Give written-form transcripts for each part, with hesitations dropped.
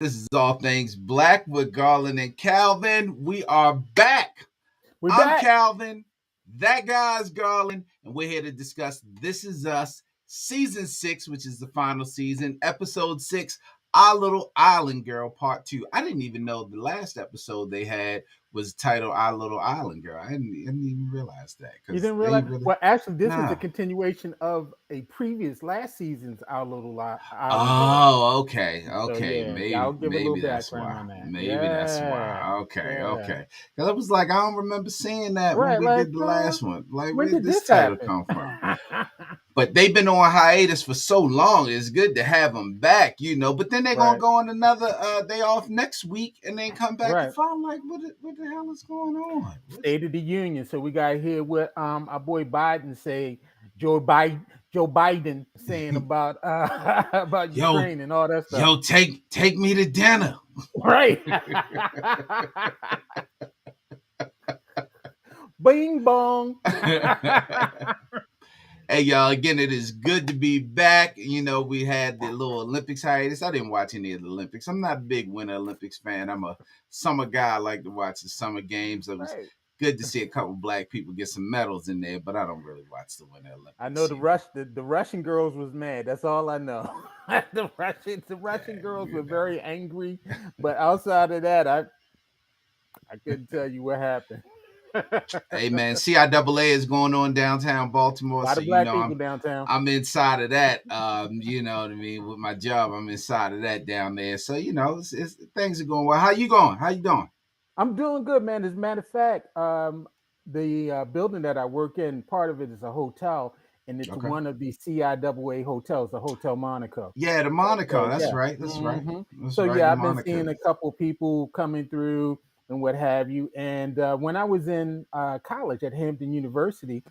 This is All Things Black with Garland and Calvin. We are back. We I'm back. Calvin. That guy's Garland. And we're here to discuss This Is Us, Season 6, which is the final season, Episode 6, Our Little Island Girl, Part 2. I didn't even know the last episode they had was titled Our Little Island Girl. I didn't even realize that You because didn't they realize? really. Well, actually, this is the Nah. continuation of a previous last season's Our Little Island Girl. Oh, okay, So okay. yeah, I'll give a little Maybe that's background why. on that. Maybe that's Yeah, why. Okay, yeah. okay. Because I was like, I don't remember seeing that when Right, we like did the last one. Like, when where did did this this title happen? come from? But they've been on hiatus for so long. It's good to have them back. But then they're gonna Right, go on another day off next week and then come back the right. following. Like, what the hell is going on? State of the Union. So we got here what our boy Biden say, Joe Biden, Joe Biden saying about about yo, Ukraine and all that stuff. yo, take me to dinner. Right. Bing bong. Hey y'all, again, it is good to be back. We had the little Olympics hiatus. I didn't watch any of the Olympics. I'm not a big Winter Olympics fan. I'm a summer guy. I like to watch the summer games. It was Right. good to see a couple black people get some medals in there, but I don't really watch the Winter I know Olympics. the Russian girls was mad. That's all I know. the Russian girls were very angry, but outside of that, I couldn't tell you what happened. Hey man, CIAA is going on downtown A Baltimore, lot so of black people downtown. I'm inside of that. You know what I mean? With my job, I'm inside of that down there. So things are going well. How you going? How you doing? I'm doing good, man. As a matter of fact, the building that I work in, part of it is a hotel, and it's Okay. one of the CIAA hotels, the Hotel Monaco. Yeah, the Monaco. So That's yeah. right. That's right. hmm That's So right. yeah, The I've been Monaco. seeing a couple people coming through and what have you. And when I was in college at Hampton University,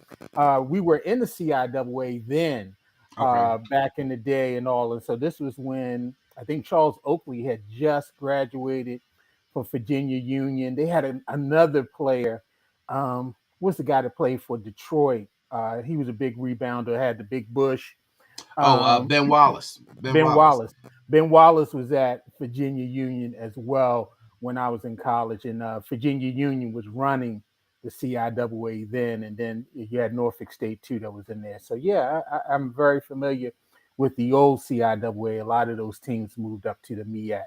we were in the CIAA then, Okay. back in the day and all. And so this was when I think Charles Oakley had just graduated from Virginia Union. They had another player. What's the guy that played for Detroit? He was a big rebounder, had the big bush. Oh, Um, Ben Wallace. Ben Ben Wallace. Wallace. Ben Wallace was at Virginia Union as well when I was in college, and Virginia Union was running the CIAA then, and then you had Norfolk State too that was in there. So yeah, I'm very familiar with the old CIAA. A lot of those teams moved up to the MEAC.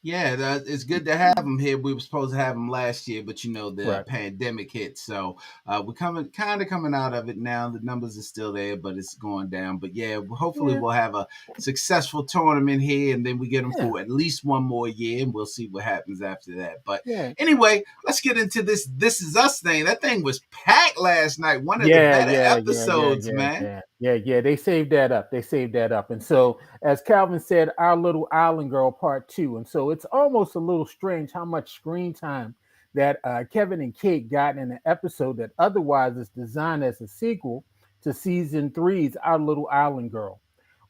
Yeah, it's good to have him here. We were supposed to have him last year, but the Right. pandemic hit, so we're coming out of it now. The numbers are still there, but it's going down. But yeah, hopefully Yeah. we'll have a successful tournament here, and then we get them Yeah. for at least one more year, and we'll see what happens after that. But Yeah. anyway, let's get into this. This Is Us thing. That thing was packed last night. One of the Yeah, better yeah, yeah, yeah, episodes, yeah, man. yeah, yeah, yeah. They saved that up. They saved that up. And so, as Calvin said, Our Little Island Girl Part Two. And so, it's almost a little strange how much screen time that Kevin and Kate got in an episode that otherwise is designed as a sequel to season three's Our Little Island Girl.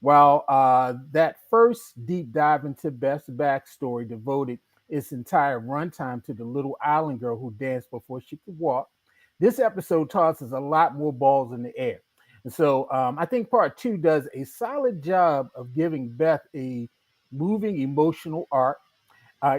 While that first deep dive into Beth's backstory devoted its entire runtime to the little island girl who danced before she could walk, this episode tosses a lot more balls in the air. And so I think part two does a solid job of giving Beth a moving emotional arc,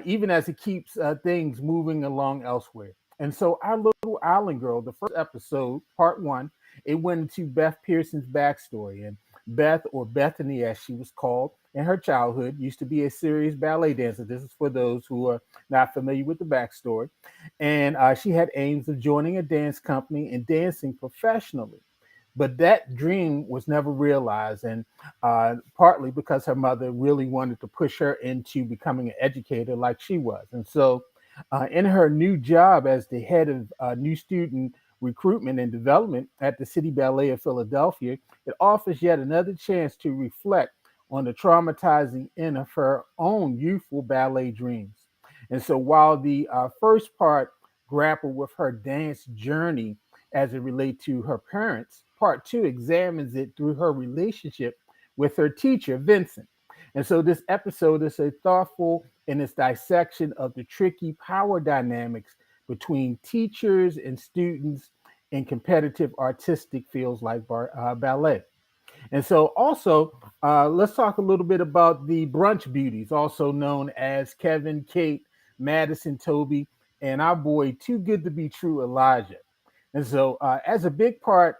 even as it keeps things moving along elsewhere. And so Our Little Island Girl, the first episode, part one, it went into Beth Pearson's backstory. And Beth, or Bethany as she was called in her childhood, used to be a serious ballet dancer. This is for those who are not familiar with the backstory. And she had aims of joining a dance company and dancing professionally. But that dream was never realized, and partly because her mother really wanted to push her into becoming an educator like she was. And so, in her new job as the head of new student recruitment and development at the City Ballet of Philadelphia, it offers yet another chance to reflect on the traumatizing end of her own youthful ballet dreams. And so, while the first part grappled with her dance journey as it relates to her parents, part two examines it through her relationship with her teacher, Vincent. And so this episode is a thoughtful in its dissection of the tricky power dynamics between teachers and students in competitive artistic fields like ballet. And so, also, let's talk a little bit about the brunch beauties, also known as Kevin, Kate, Madison, Toby, and our boy, Too Good to Be True, Elijah. And so, as a big part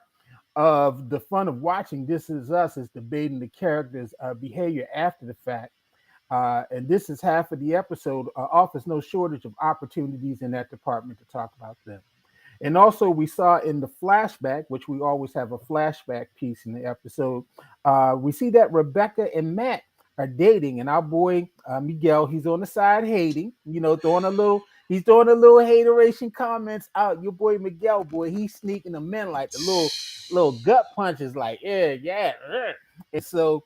of the fun of watching This Is Us is debating the characters' behavior after the fact. And this is half of the episode. Offers no shortage of opportunities in that department to talk about them. And also, we saw in the flashback, which we always have a flashback piece in the episode, we see that Rebecca and Matt are dating, and our boy Miguel, he's on the side hating, he's throwing a little hateration comments out. Your boy Miguel, boy, he's sneaking them in like the little gut punches, like yeah, yeah. And so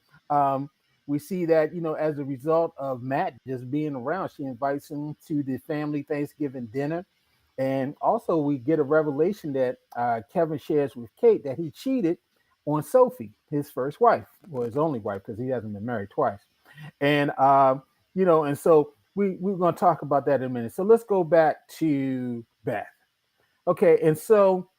we see that as a result of Matt just being around, she invites him to the family Thanksgiving dinner, and also, we get a revelation that Kevin shares with Kate that he cheated on Sophie, his first wife, or his only wife, because he hasn't been married twice. And and so we're going to talk about that in a minute. So let's go back to Beth. Okay, and so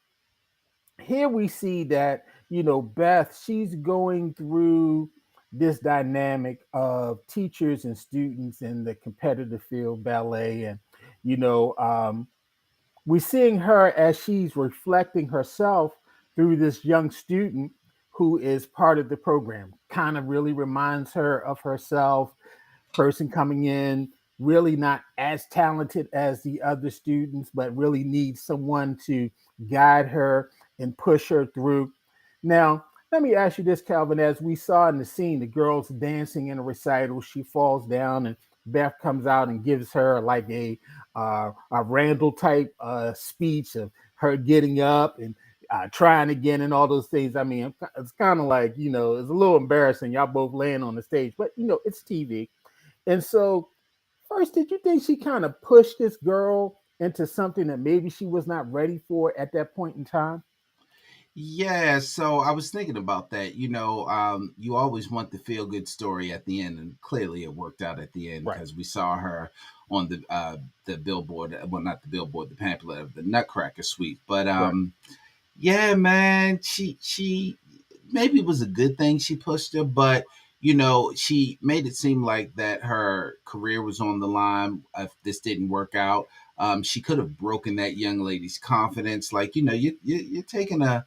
here we see that Beth, she's going through this dynamic of teachers and students in the competitive field, ballet, and you know um, we're seeing her as she's reflecting herself through this young student who is part of the program. Kind of really reminds her of herself, person coming in, really not as talented as the other students, but really needs someone to guide her and push her through. Now, let me ask you this, Calvin. As we saw in the scene, the girl's dancing in a recital, she falls down, and Beth comes out and gives her like a Randall type speech of her getting up and trying again and all those things. I mean, it's kind of like, it's a little embarrassing. Y'all both laying on the stage, but it's TV. And so, first, did you think she kind of pushed this girl into something that maybe she was not ready for at that point in time? Yeah, so I was thinking about that. You always want the feel good story at the end, and clearly it worked out at the end Right, because we saw her on the billboard. Well, not the billboard, the pamphlet of the Nutcracker Suite. But right, yeah, man, she maybe it was a good thing she pushed her, but she made it seem like that her career was on the line if this didn't work out. She could have broken that young lady's confidence. Like, you're taking a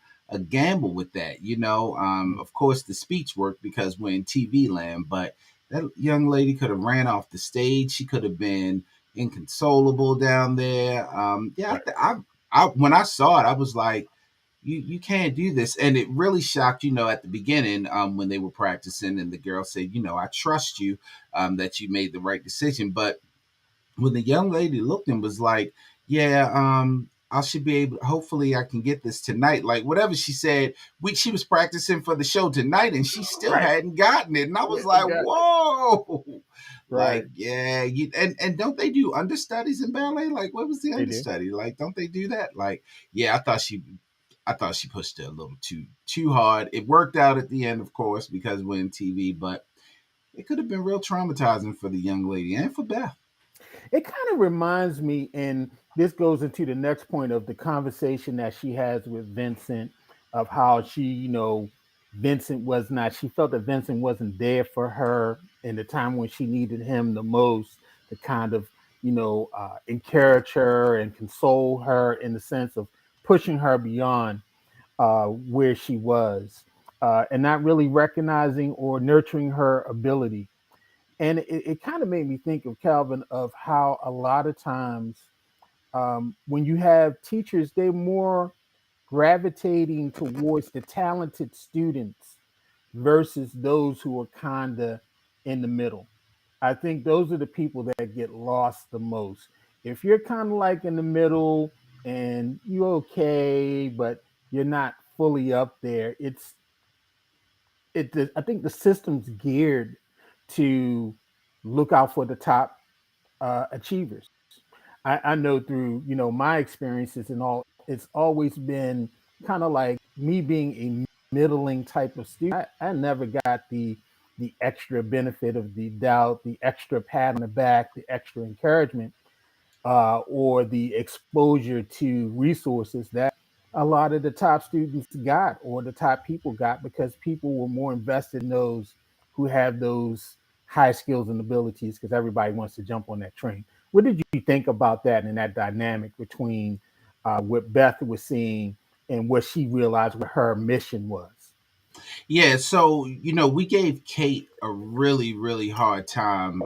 gamble with that. mm, Of course, the speech worked because we're in TV land, but that young lady could have ran off the stage. She could have been inconsolable down there. Yeah, right. when I saw it, I was like, you can't do this. And it really shocked, at the beginning, when they were practicing and the girl said, I trust you, that you made the right decision. But when the young lady looked and was like, yeah, I should be able, hopefully I can get this tonight. Like whatever she said, she was practicing for the show tonight and she still Right. hadn't gotten it. And I Yeah, was they like, got whoa. right. Like, yeah, and don't they do understudies in ballet? Like, what was the They do. understudy? Like, don't they do that? Like, yeah, I thought she pushed it a little too hard. It worked out at the end, of course, because we're in TV, but it could have been real traumatizing for the young lady and for Beth. It kind of reminds me, and this goes into the next point of the conversation that she has with Vincent, of how she felt that Vincent wasn't there for her in the time when she needed him the most to kind of, encourage her and console her in the sense of pushing her beyond where she was, and not really recognizing or nurturing her ability. And it kind of made me think of Calvin of how a lot of times when you have teachers, they're more gravitating towards the talented students versus those who are kind of in the middle. I think those are the people that get lost the most. If you're kind of like in the middle and you're okay, but you're not fully up there, I think the system's geared to look out for the top achievers. I know through my experiences and all, it's always been kind of like me being a middling type of student. I never got the extra benefit of the doubt, the extra pat on the back, the extra encouragement, or the exposure to resources that a lot of the top students got, or the top people got, because people were more invested in those who have those high skills and abilities, because everybody wants to jump on that train. What did you think about that and that dynamic between what Beth was seeing and what she realized what her mission was? Yeah, so we gave Kate a really, really hard time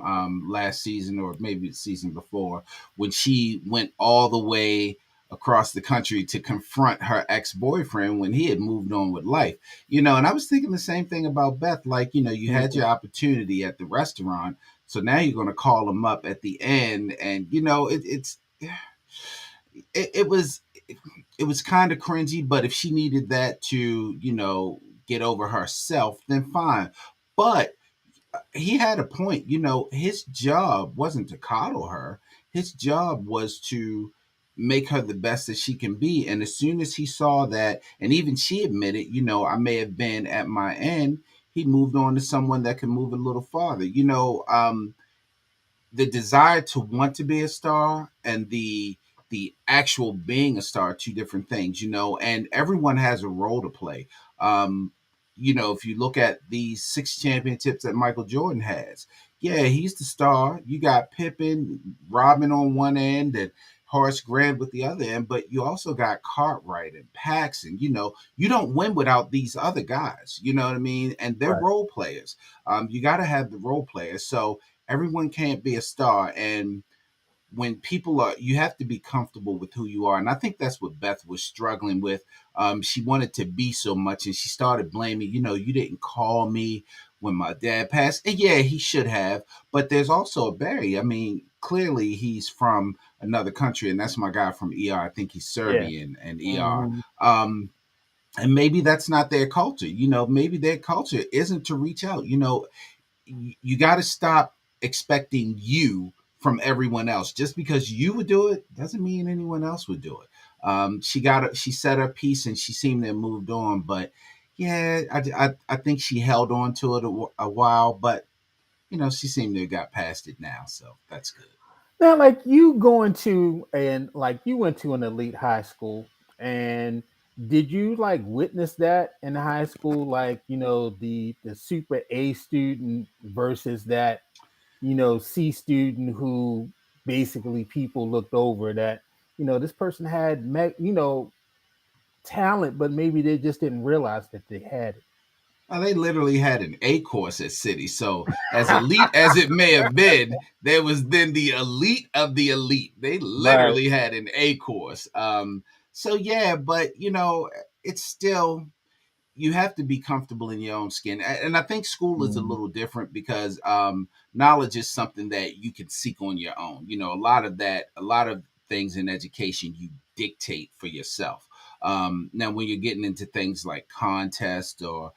last season, or maybe the season before, when she went all the way across the country to confront her ex-boyfriend when he had moved on with life. And I was thinking the same thing about Beth. Like, you had Mhm. your opportunity at the restaurant, so now you're going to call him up at the end, and it was kind of cringy, but if she needed that to, get over herself, then fine. But he had a point. His job wasn't to coddle her. His job was to make her the best that she can be. And as soon as he saw that, and even she admitted, I may have been at my end, he moved on to someone that can move a little farther. The desire to want to be a star and the actual being a star are two different things, and everyone has a role to play. um if you look at these 6 championships that Michael Jordan has, yeah, he's the star. You got Pippen, Robin on one end, and Horace Grant with the other end, but you also got Cartwright and Paxson. You don't win without these other guys, you know what I mean, and they're Right. role players. You got to have the role players. So everyone can't be a star. And when people are, you have to be comfortable with who you are. And I think that's what Beth was struggling with. She wanted to be so much, and she started blaming, you didn't call me when my dad passed. And yeah, he should have. But there's also a barrier. I mean, clearly he's from another country, and that's my guy from ER. I think he's Yeah. Serbian and ER. Hmm. And maybe that's not their culture. Maybe their culture isn't to reach out. You got to stop expecting you from everyone else. Just because you would do it doesn't mean anyone else would do it. She said her piece, and she seemed to have moved on. But yeah, I think she held on to it a while, but she seemed to have got past it now, so that's good. Now, like you going to and like you went to an elite high school, and did you like witness that in high school, like the super A student versus that C student who basically people looked over, that this person had talent, but maybe they just didn't realize that they had They literally had an A course at City. So, as it. elite as it may have been, there was then the elite of the elite. They Right. literally had an A course. So yeah, but it's still, you have to be comfortable in your own skin. And I think school is a Mhm. little different because knowledge is something that you can seek on your own. A lot of things in education you dictate for yourself. Now, when you're getting into things like contest or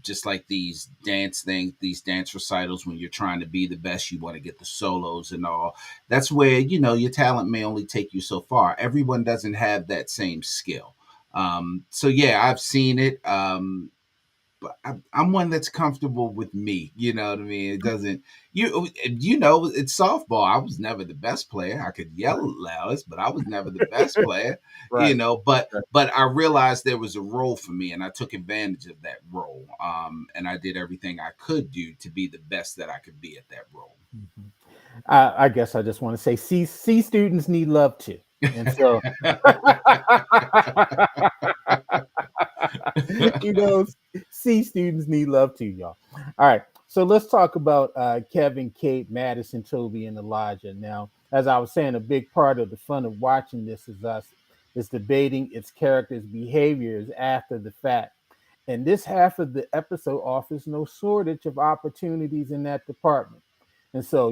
just like these dance things, these dance recitals, when you're trying to be the best, you want to get the solos and all. That's where, your talent may only take you so far. Everyone doesn't have that same skill. So yeah, I've seen it. But I'm one that's comfortable with me. You know what I mean? It doesn't. It's softball. I was never the best player. I could yell Right. loudest, but I was never the best player. Right. But Right. I realized there was a role for me, and I took advantage of that role. And I did everything I could do to be the best that I could be at that role. Mhm. I guess I just want to say C students need love too, and so you know, C students need love too, y'all. All right, so let's talk about Kevin, Kate, Madison, Toby, and Elijah. Now, as I was saying, a big part of the fun of watching this is debating its characters' behaviors after the fact. And this half of the episode offers no shortage of opportunities in that department. And so,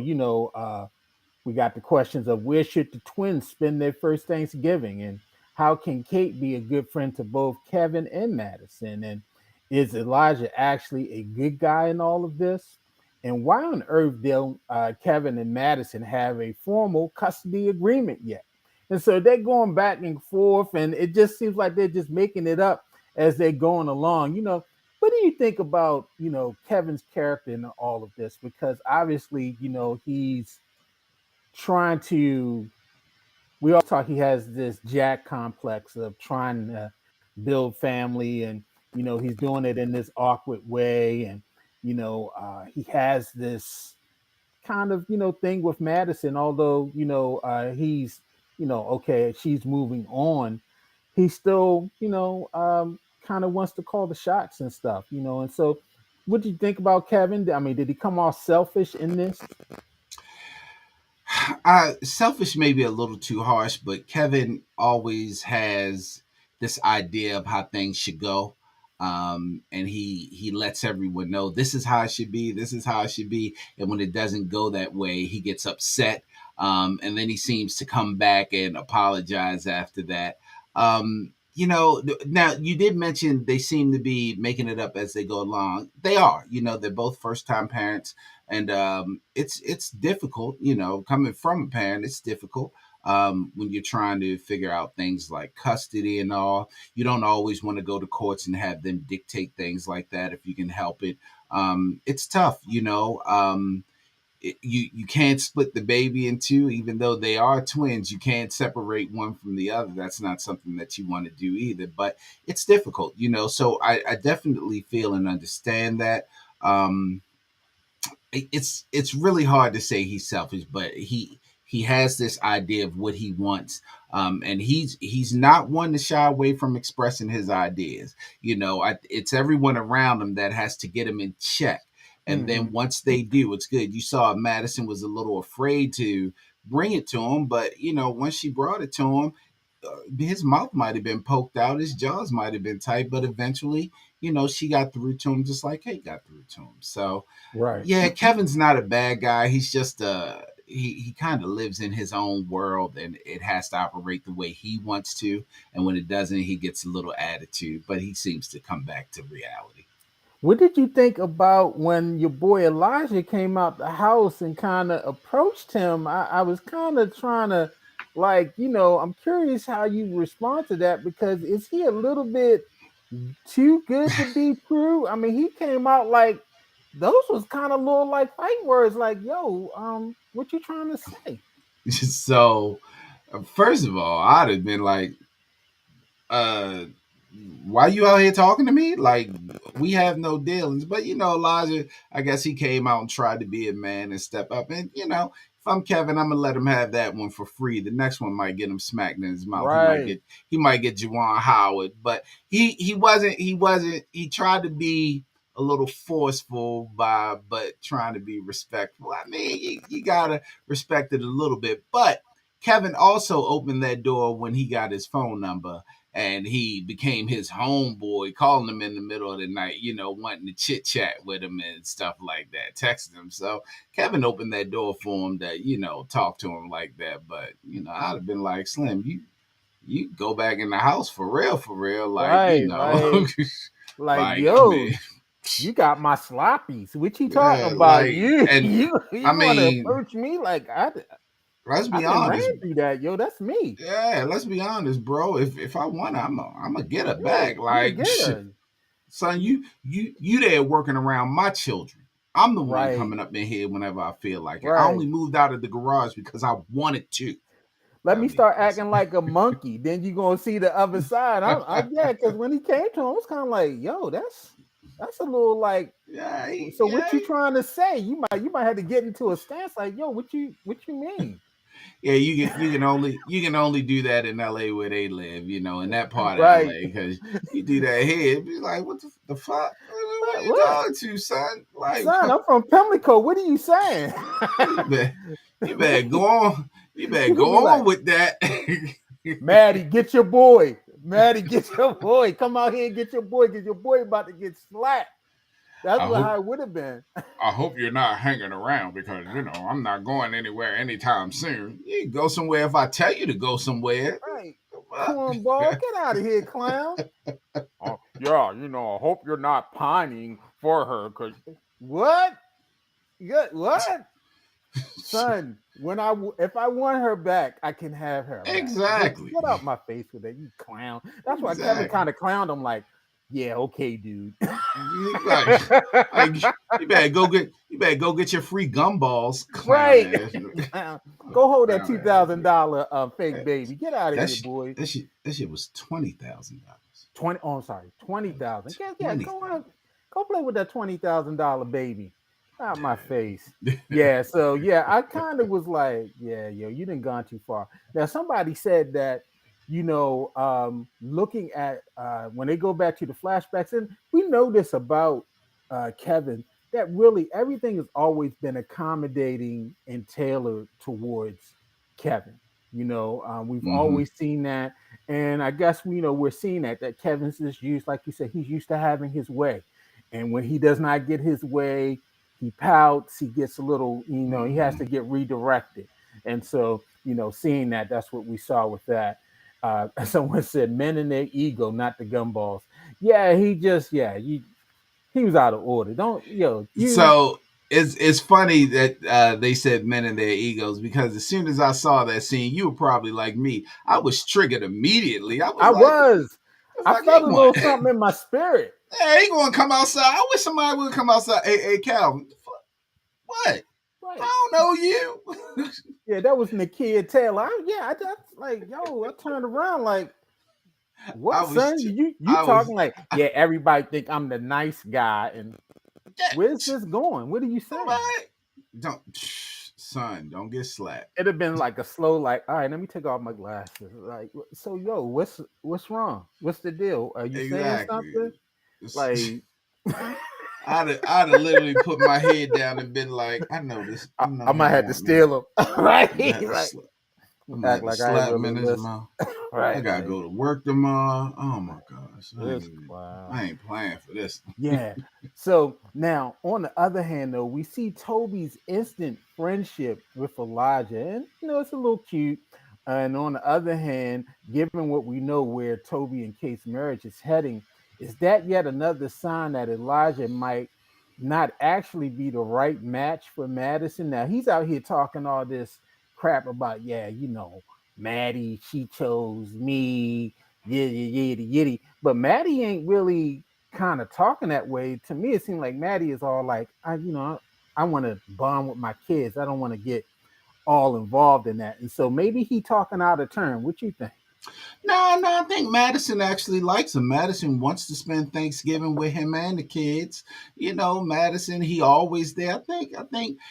we got the questions of where should the twins spend their first Thanksgiving, and how can Kate be a good friend to both Kevin and Madison, and is Elijah actually a good guy in all of this? And why on earth don't Kevin and Madison have a formal custody agreement yet? And so they're going back and forth, and it just seems like they're just making it up as they're going along. What do you think about Kevin's character in all of this? Because obviously, he's trying to we all talk. He has this Jack complex of trying to build family, and he's doing it in this awkward way, and he has this kind of thing with Madison. Although he's okay, she's moving on, he still kind of wants to call the shots and stuff. And so, what do you think about Kevin? I mean, did he come off selfish in this? Selfish may be a little too harsh, but Kevin always has this idea of how things should go. And he lets everyone know this is how it should be, this is how it should be. And when it doesn't go that way, he gets upset. And then he seems to come back and apologize after that. Now you did mention they seem to be making it up as they go along. They are, they're both first time parents, and it's difficult, coming from a parent. It's difficult when you're trying to figure out things like custody and all. You don't always want to go to courts and have them dictate things like that if you can help it. It's tough. You can't split the baby in two, even though they are twins. You can't separate one from the other. That's not something that you want to do either, but it's difficult, so I definitely feel and understand that. um it's really hard to say he's selfish, but he has this idea of what he wants. And he's not one to shy away from expressing his ideas. It's everyone around him that has to get him in check. And then Hmm. once they do, it's good. You saw Madison was a little afraid to bring it to him, but once she brought it to him, his mouth might have been poked out, his jaws might have been tight, but eventually, she got through to him just like Kate got through to him. So Right. yeah, Kevin's not a bad guy. He's just he kind of lives in his own world, and it has to operate the way he wants to. And when it doesn't, he gets a little attitude, but he seems to come back to reality. What did you think about when your boy Elijah came out the house and kind of approached him? I was kind of trying to, like, I'm curious how you respond to that, because is he a little bit too good to be true? I mean, he came out like those was kind of little like fight words, like, yo, what you trying to say? So, first of all, I'd have been like, uh why you out here talking to me? Like, we have no dealings. But Elijah, I guess he came out and tried to be a man and step up. And if I'm Kevin, I'm gonna let him have that one for free. The next one might get him smacked in his mouth. Right. He might get Juwan Howard. But he tried to be a little forceful but trying to be respectful. I mean, you gotta respect it a little bit. But Kevin also opened that door when he got his phone number, and he became his homeboy, calling him in the middle of the night, wanting to chit chat with him and stuff like that, texting him. So Kevin opened that door for him to, talk to him like that. But I'd have been like, Slim, you go back in the house for real, like Right. Like, like man, yo, you got my sloppies. What you talking yeah, about? like, You and I you want to mean, approach me like I let's I be didn't ran honest. through that, yo. That's me. Yeah, let's be honest, bro. If I want, I'm gonna get her Yeah, back. I'm gonna Like, get her. son, you there working around my children. I'm the one Right, coming up in here whenever I feel like it. I right. only moved out of the garage because I wanted to. Let I me mean, start acting like a monkey. Then you gonna see the other side. Yeah, because when he came to him, I was kind of like, yo, that's a little like. yeah, So what yeah, you trying to say? You might have to get into a stance like, yo, what you mean? yeah. You can only do that in L.A. where they live. In that part of Right. L.A. because you do that here, it'd be like, what the fuck? What are you What? going to, son? Like, Son, I'm from Pimlico. What are you saying? you better, you better go on. You better You gonna go be on like, with that. Maddie, get your boy. Maddie, get your boy. Come out here and get your boy, because your boy about to get slapped. That's I what hope how it would have been. I hope you're not hanging around because I'm not going anywhere anytime soon. You can go somewhere if I tell you to go somewhere. Right. What? Cornball, get out of here, clown. Yeah, I hope you're not pining for her. Cause what? What? Son, if I want her back, I can have her back. Get Exactly. get out my face with that, you clown. That's why Kevin Exactly. kind of clowned him like, Yeah, okay, dude. Like, like you better go get your free gumballs, clown Right. ass. Go hold that Clown ass. $2,000 fake That, baby. Get out of that here, shit, boy. that shit was $20,000. 20. Oh, I'm sorry, 20,000. Yeah, yeah. Twenty Go on, thousand. go play with that $20,000 baby. Out my face. Yeah. So yeah, I kind of was like, yeah, yo, you didn't gone too far. Now somebody said that, looking at when they go back to the flashbacks, and we know this about Kevin, that really everything has always been accommodating and tailored towards Kevin. We've Mm-hmm. always seen that, and I guess we're seeing that Kevin's just used, like you said, he's used to having his way, and when he does not get his way, he pouts, he gets a little, he has Mm-hmm. to get redirected, and so seeing that's what we saw with that. Someone said, "Men in their ego, not the gumballs." Yeah, he was out of order. Don't you? So it's funny that they said men in their egos because as soon as I saw that scene, you were probably like me. I was triggered immediately. I I was. was I like, felt hey, a one, little something in my spirit. hey, he gonna come outside. I wish somebody would come outside. Hey, Calvin, what? Right. I don't know you. Yeah, that was Nakia Taylor. That's like, yo, I turned around like, I what, was, son? You I was, talking like, yeah, everybody think I'm the nice guy, and yeah, where's this going? What are you saying? nobody. Don't, son, don't get slapped. It'd have been like a slow, like, all right, let me take off my glasses. Like, so, yo, what's wrong? What's the deal? Are you saying Exactly. something? Like, I'd have literally put my head down and been like, I know this. I know I he might don't have to want me. steal him. Right? I'm gonna have to Like, slap. I'm gonna act have to like I ain't slap him really in his listen. mouth. I Right? gotta Like, go to work tomorrow. Oh my gosh, this clown. I ain't playing for this. Yeah. So now, on the other hand, though, we see Toby's instant friendship with Elijah, and it's a little cute. And on the other hand, given what we know where Toby and Kate's marriage is heading, is that yet another sign that Elijah might not actually be the right match for Madison? Now he's out here talking all this crap about, yeah, Maddie, she chose me, yitty yitty yitty. But Maddie ain't really kind of talking that way. To me, it seemed like Maddie is all like, I want to bond with my kids. I don't want to get all involved in that. And so maybe he talking out of turn. What you think? No, I think Madison actually likes him. Madison wants to spend Thanksgiving with him and the kids. Madison, he always there.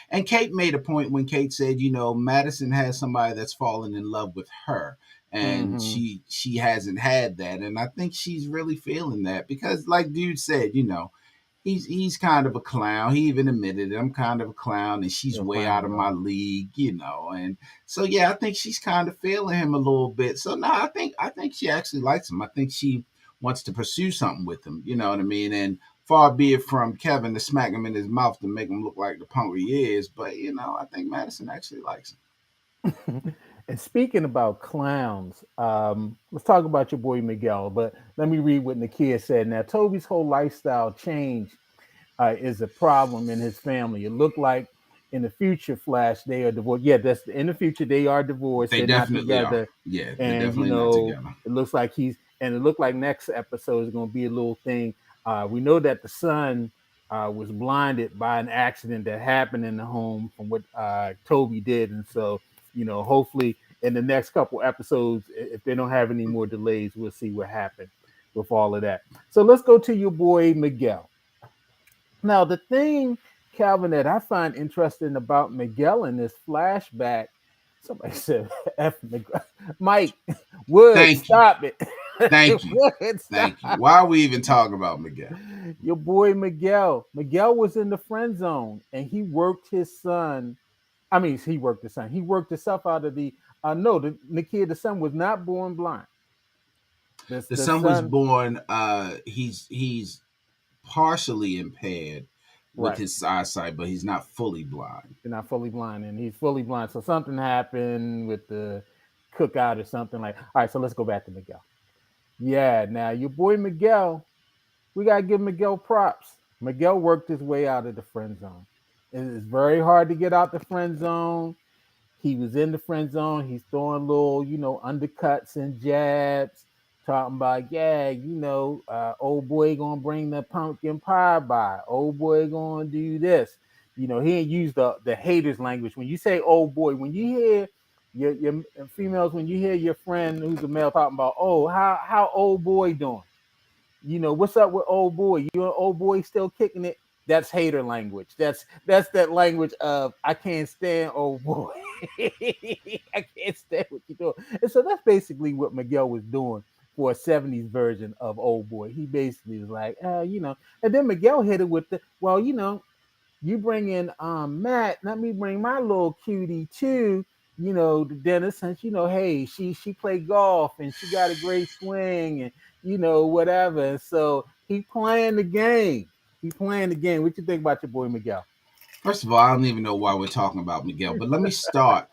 And Kate made a point when Kate said, Madison has somebody that's fallen in love with her, and Mm-hmm. she hasn't had that, and I think she's really feeling that because, like dude said, he's kind of a clown. He even admitted it. I'm kind of a clown, and she's You're way clown, out of my right? league, and so yeah, I think she's kind of feeling him a little bit. So no, I think she actually likes him. I think she wants to pursue something with him. You know what I mean? And far be it from Kevin to smack him in his mouth to make him look like the punk he is, but I think Madison actually likes him. And speaking about clowns, let's talk about your boy Miguel. But let me read what Nakia said. Now, Toby's whole lifestyle change is a problem in his family. It looked like in the future, Flash, they are divorced. Yeah, that's in the future they are divorced. They They're not definitely are. together, Yeah, they're and definitely not together. it looks like it looked like next episode is going to be a little thing. We know that the son was blinded by an accident that happened in the home from what Toby did, and so hopefully in the next couple episodes, if they don't have any more delays, we'll see what happened with all of that. So let's go to your boy Miguel. Now, the thing, Calvin, that I find interesting about Miguel in this flashback, somebody said, F Miguel. Mike, Wood, Thank you. stop it. Thank you. Wood, Thank you. stop. Why are we even talking about Miguel? Your boy Miguel. Miguel was in the friend zone and he worked his son. I mean, he worked his son. He worked himself out of the, no, the kid, the son was not born blind. The The son was son, born. He's partially impaired with right. his eyesight, but he's not fully blind. You're not fully blind, and he's fully blind. So something happened with the cookout or something like. All right, so let's go back to Miguel. Yeah, now your boy Miguel, we gotta give Miguel props. Miguel worked his way out of the friend zone. It's very hard to get out the friend zone. He was in the friend zone. He's throwing little, undercuts and jabs, talking about, yeah, old boy gonna bring the pumpkin pie by. Old boy gonna do this. He ain't use the haters language. When you say old boy, when you hear your females, when you hear your friend who's a male talking about, oh, how old boy doing? What's up with old boy? You an old boy still kicking it? That's hater language. That's that language of I can't stand old boy. I can't stand what you're doing. And so that's basically what Miguel was doing for a 70s version of old boy. He basically was like, and then Miguel hit it with the, well, you bring in Matt, let me bring my little cutie too, to dinner since hey, she played golf and she got a great swing and whatever. And so he playing the game. He playing the game. What you think about your boy Miguel? First of all, I don't even know why we're talking about Miguel, but let me start.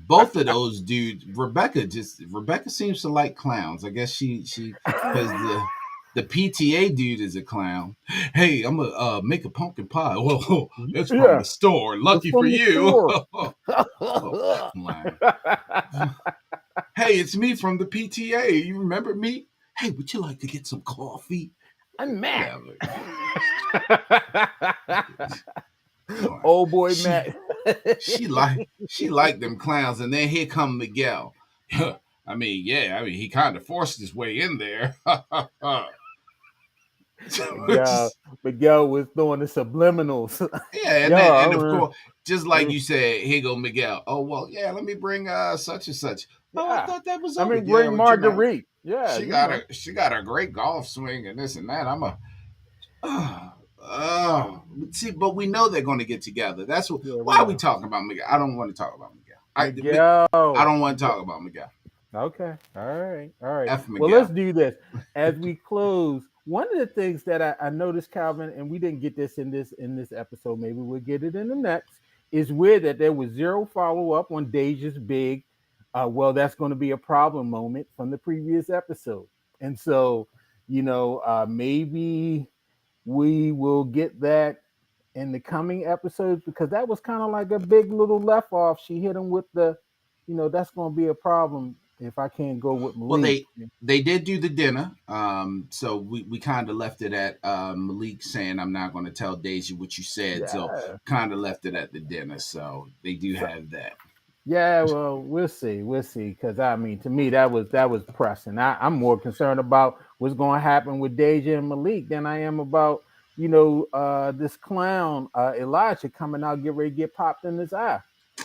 Both of those dudes, Rebecca seems to like clowns. I guess she because the PTA dude is a clown. Hey, I'm gonna make a pumpkin pie. Whoa, it's from Yeah, the store. it's Lucky for from the you. store. Oh, clown. Hey, it's me from the PTA. You remember me? Hey, would you like to get some coffee? I'm Matt. Whatever. Old boy She Matt. she liked them clowns, and then here come Miguel. He kind of forced his way in there. Miguel, Just, Miguel was doing the subliminals. yeah, and then and of Yo, course, just like you said, here go Miguel. Oh well, yeah, let me bring such and such. Oh, I yeah. thought that was I over. mean, Yeah, bring but Marguerite. Yeah, she got a great golf swing and this and that. I'm a see, but we know they're going to get together. That's what. yeah, we Why are we know. talking about Miguel? I don't want to talk about Miguel. I Miguel. don't want to talk about Miguel. Okay. All right. All right. F Well, let's Miguel. do this as we close. One of the things that I noticed, Calvin, and we didn't get this in this episode. Maybe we'll get it in the next. Is weird that there was zero follow up on Deja's big. Well, that's going to be a problem moment from the previous episode, and so maybe we will get that in the coming episodes because that was kind of like a big little left off. She hit him with the, that's going to be a problem if I can't go with Well, Malik. they did do the dinner. So we kind of left it at Malik saying, "I'm not going to tell Deja what you said." So Yeah. kind of left it at the dinner. So they do So, have that. yeah. Well, we'll see. We'll see. Because I mean, to me, that was pressing. I'm more concerned about what's going to happen with Deja and Malik than I am about this clown Elijah coming out get ready to get popped in his eye.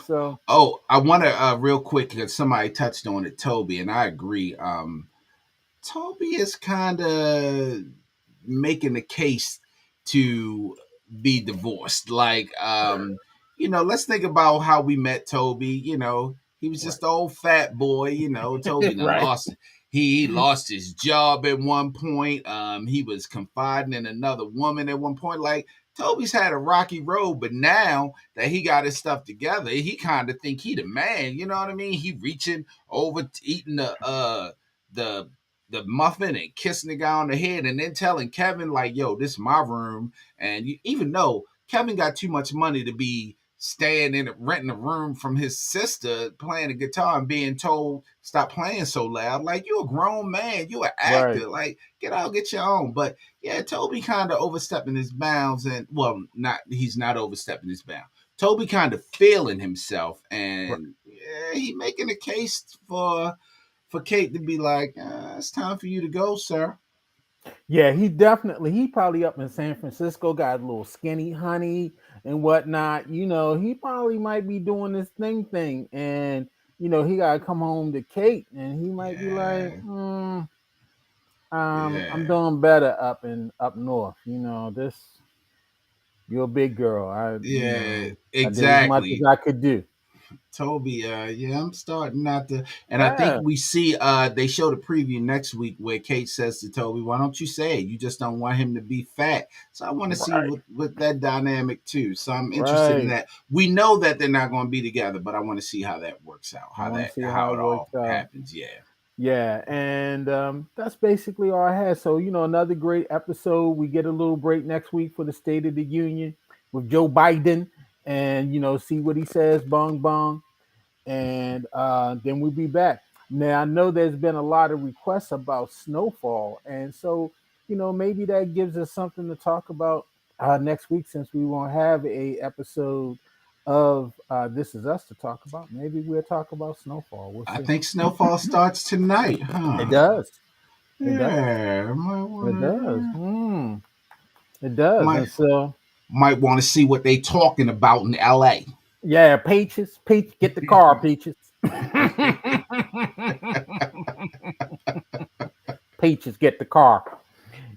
So Oh, I want to real quick because somebody touched on it, Toby, and I agree. Toby is kind of making a case to be divorced. Like, let's think about how we met Toby. He was right, just an old fat boy. Toby done right, lost. He lost his job at one point. He was confiding in another woman at one point. Like, Toby's had a rocky road, but now that he got his stuff together, he kind of think he the man. You know what I mean? He reaching over, eating the the muffin and kissing the guy on the head and then telling Kevin like, "Yo, this is my room." And even though Kevin got too much money to be staying in renting a room from his sister playing the guitar and being told stop playing so loud, like you a grown man, you an right, actor, like get out, get your own. But yeah, Toby kind of overstepping his bounds, and well, not he's not overstepping his bounds. Toby kind of feeling himself, right. and yeah, he making a case for Kate to be like, it's time for you to go, sir. Yeah, he probably up in San Francisco, got a little skinny honey and whatnot. He probably might be doing this thing, and he gotta come home to Kate, and he might be like, Yeah, I'm yeah, doing better up north. This you're a big girl. yeah, I did as much as exactly. I could do. Toby, yeah, I'm starting not to, and I think Yeah, we see, they showed a preview next week where Kate says to Toby, "Why don't you say it? You just don't want him to be fat." So I want to see right, with that dynamic too. So I'm interested in right. that. We know that they're not going to be together, but I want to see how that works out, I want to see how how it it works all out. happens. Yeah. Yeah, and that's basically all I had. So, another great episode. We get a little break next week for the State of the Union with Joe Biden and, see what he says, bong bong. And then we'll be back. Now I know there's been a lot of requests about snowfall, and so maybe that gives us something to talk about next week since we won't have a episode of This Is Us to talk about. Maybe we'll talk about snowfall. We'll I see. think snowfall starts tonight, It huh? does. It does. Yeah, might It does. wanna It does. might And so, might want to see what they talking about in LA. yeah, Peaches, get the car, Peaches. Peaches, get the car.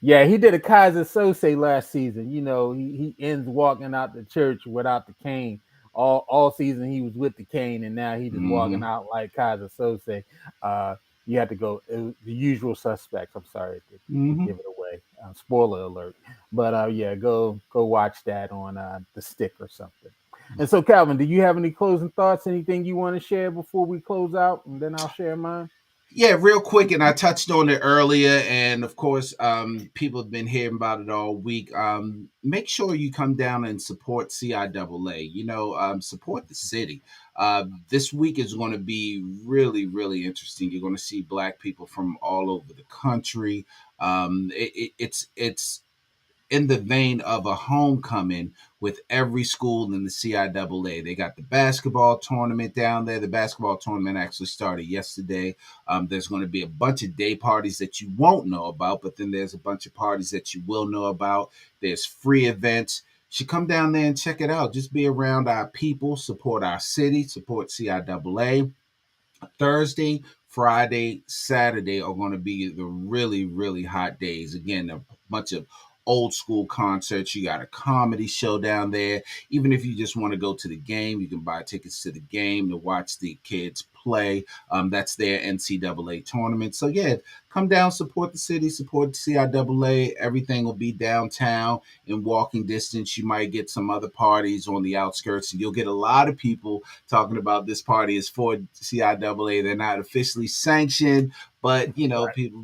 Yeah, he did a Kaiser Sose last season. He ends walking out the church without the cane. All season he was with the cane, and now he just walking Hmm. out like Kaiser Sose. Uh, you had to go the usual suspects. I'm sorry to Hmm. give it away. Spoiler alert. But yeah, go watch that on the stick or something. And so, Calvin, do you have any closing thoughts? Anything you want to share before we close out, and then I'll share mine. Yeah, real quick, and I touched on it earlier, and of course, people have been hearing about it all week. Make sure you come down and support CIAA. Support the city. This week is going to be really, really interesting. You're going to see Black people from all over the country. It's in the vein of a homecoming with every school in the CIAA. They got the basketball tournament down there. The basketball tournament actually started yesterday. There's going to be a bunch of day parties that you won't know about, but then there's a bunch of parties that you will know about. There's free events. You should come down there and check it out. Just be around our people, support our city, support CIAA. Thursday, Friday, Saturday are going to be the really, really hot days. Again, a bunch of old school concerts. You got a comedy show down there. Even if you just want to go to the game, you can buy tickets to the game to watch the kids play. That's their NCAA tournament. So, yeah, come down, support the city, support CIAA. Everything will be downtown in walking distance. You might get some other parties on the outskirts, and you'll get a lot of people talking about this party is for CIAA. They're not officially sanctioned, but Right. people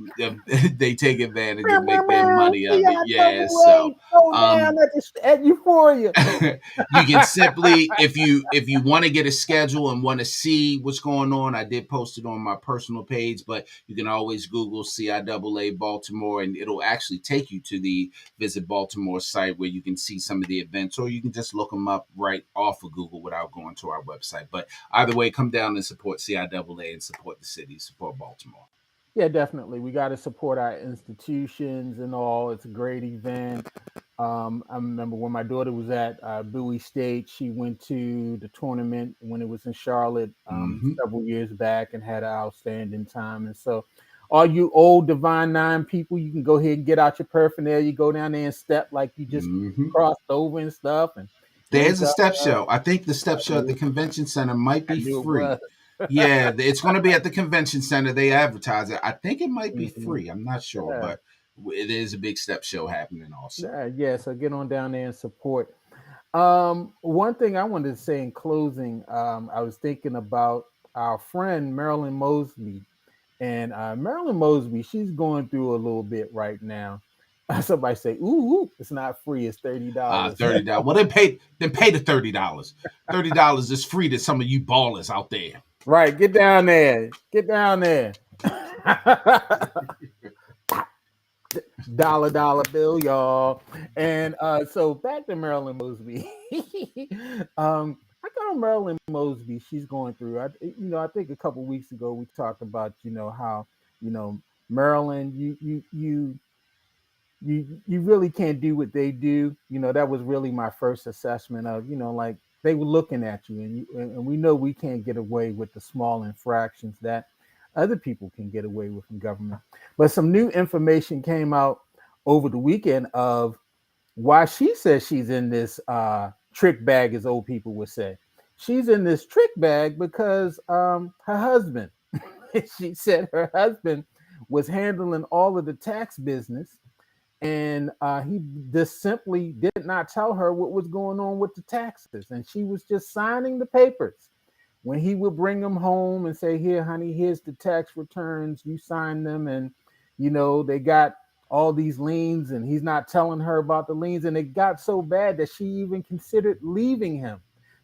they take advantage and make their money of it. Yeah, so CIAA, go um, down at Euphoria. you can simply, if you want to get a schedule and want to see what's going on, I did post it on my personal page, but you can always Google CIAA Baltimore, and it'll actually take you to the Visit Baltimore site where you can see some of the events, or you can just look them up right off of Google without going to our website. But either way, come down and support CIAA and support the city, support Baltimore. Yeah, definitely. We got to support our institutions and all. It's a great event. I remember when my daughter was at Bowie State, she went to the tournament when it was in Charlotte Hmm. several years back and had an outstanding time. And so, all you old Divine Nine people, you can go ahead and get out your paraphernalia, go down there and step like you just Hmm. crossed over and stuff and There's link a up. step show. I think the I step show at the knew, convention center might I be knew it free. was. Yeah, it's going to be at the convention center. They advertise it. I think it might be Mhm. free. I'm not sure, Yeah. but it is a big step show happening also. Yeah, so get on down there and support. One thing I wanted to say in closing, I was thinking about our friend Marilyn Mosby, and Marilyn Mosby, she's going through a little bit right now. Somebody say, "Ooh, it's not free; it's $30." $30. Well, then pay the $30. $30 is free to some of you ballers out there. Right, get down there, get down there. Dollar bill, y'all. And so back to Marilyn Mosby. I got Marilyn Mosby. She's going through. I think a couple weeks ago we talked about how you know Maryland, you really can't do what they do. That was really my first assessment of like they were looking at you, and we know we can't get away with the small infractions that other people can get away with in government. But some new information came out over the weekend of why she says she's in this trick bag, as old people would say. She's in this trick bag because her husband. She said her husband was handling all of the tax business, and he just simply did not tell her what was going on with the taxes, and she was just signing the papers. When he would bring them home and say, "Here, honey, here's the tax returns, you sign them," and they got all these liens, and he's not telling her about the liens, and it got so bad that she even considered leaving him.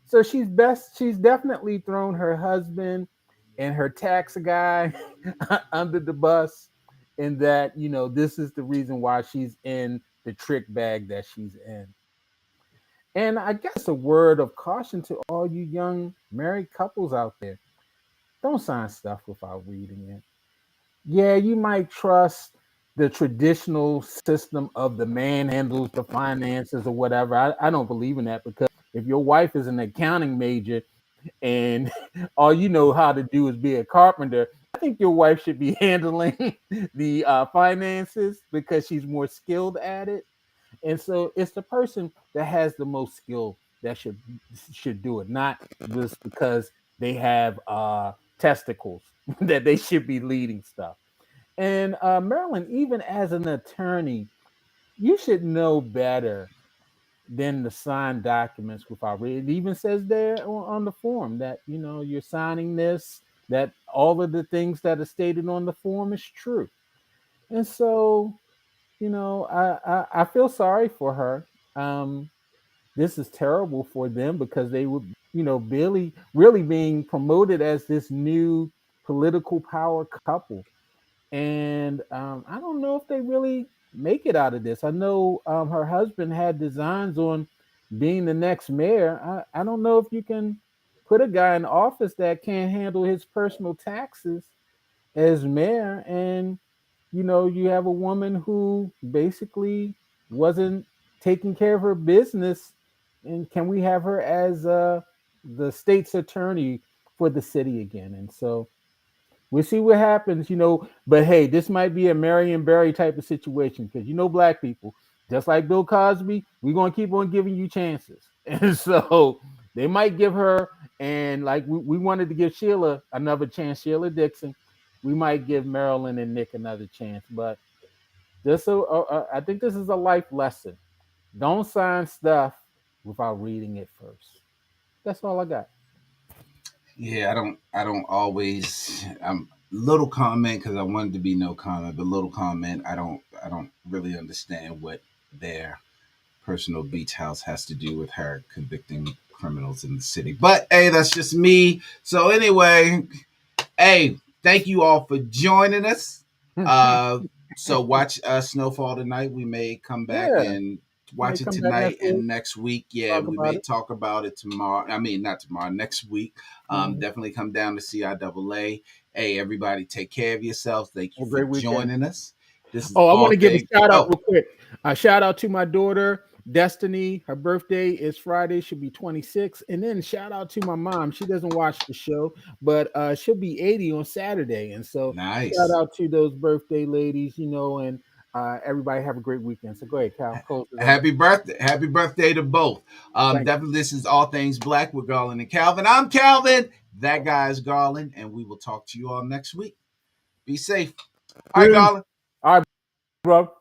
So she's definitely thrown her husband and her tax guy under the bus, and that this is the reason why she's in the trick bag that she's in. And I guess a word of caution to all you young married couples out there: don't sign stuff without reading it. Yeah, you might trust the traditional system of the man handles the finances or whatever. I don't believe in that, because if your wife is an accounting major and all you know how to do is be a carpenter, I think your wife should be handling the finances because she's more skilled at it. And so it's the person that has the most skill that should do it, not just because they have testicles that they should be leading stuff. And Marilyn, even as an attorney, you should know better than to sign documents without reading. It even says there on the form that you're signing this, that all of the things that are stated on the form is true. And so, I feel sorry for her. This is terrible for them because they would, really being promoted as this new political power couple. And I don't know if they really make it out of this. I know her husband had designs on being the next mayor. I don't know if you can put a guy in office that can't handle his personal taxes as mayor, and you have a woman who basically wasn't taking care of her business. And can we have her as the state's attorney for the city again? And so we'll see what happens. But hey, this might be a Marion Barry type of situation, because black people, just like Bill Cosby, we're gonna keep on giving you chances. And so they might give her, and like we wanted to give Sheila another chance, Sheila Dixon, we might give Marilyn and Nick another chance. But I think this is a life lesson. Don't sign stuff without reading it first. That's all I got. Yeah, I don't always. Little comment because I wanted to be no comment, but little comment. I don't really understand what their personal beach house has to do with her convicting criminals in the city. But hey, that's just me. So anyway, hey, thank you all for joining us. Uh, so watch Snowfall tonight. We may come back Yeah, and might watch it come back tonight next week, and next week. Yeah, talk we about may it. talk about it tomorrow. I mean, not tomorrow, next week. Mhm. Definitely come down to CIAA. Hey, everybody, take care of yourselves. Thank you Have a for great weekend. joining us. This is Oh, I want all to give a thing. shout out Oh, real quick. A shout out to my daughter, Destiny. Her birthday is Friday. She'll be 26. And then shout out to my mom. She doesn't watch the show, but she'll be 80 on Saturday. And so shout nice. out to those birthday ladies, and everybody have a great weekend. So go ahead, Cal. Close it out. Happy birthday. Happy birthday to both. Thank Definitely, this is All Things Black with Garland and Calvin. I'm Calvin. That guy is Garland, and we will talk to you all next week. Be safe. All right, you. Peace. Garland. All right, bro.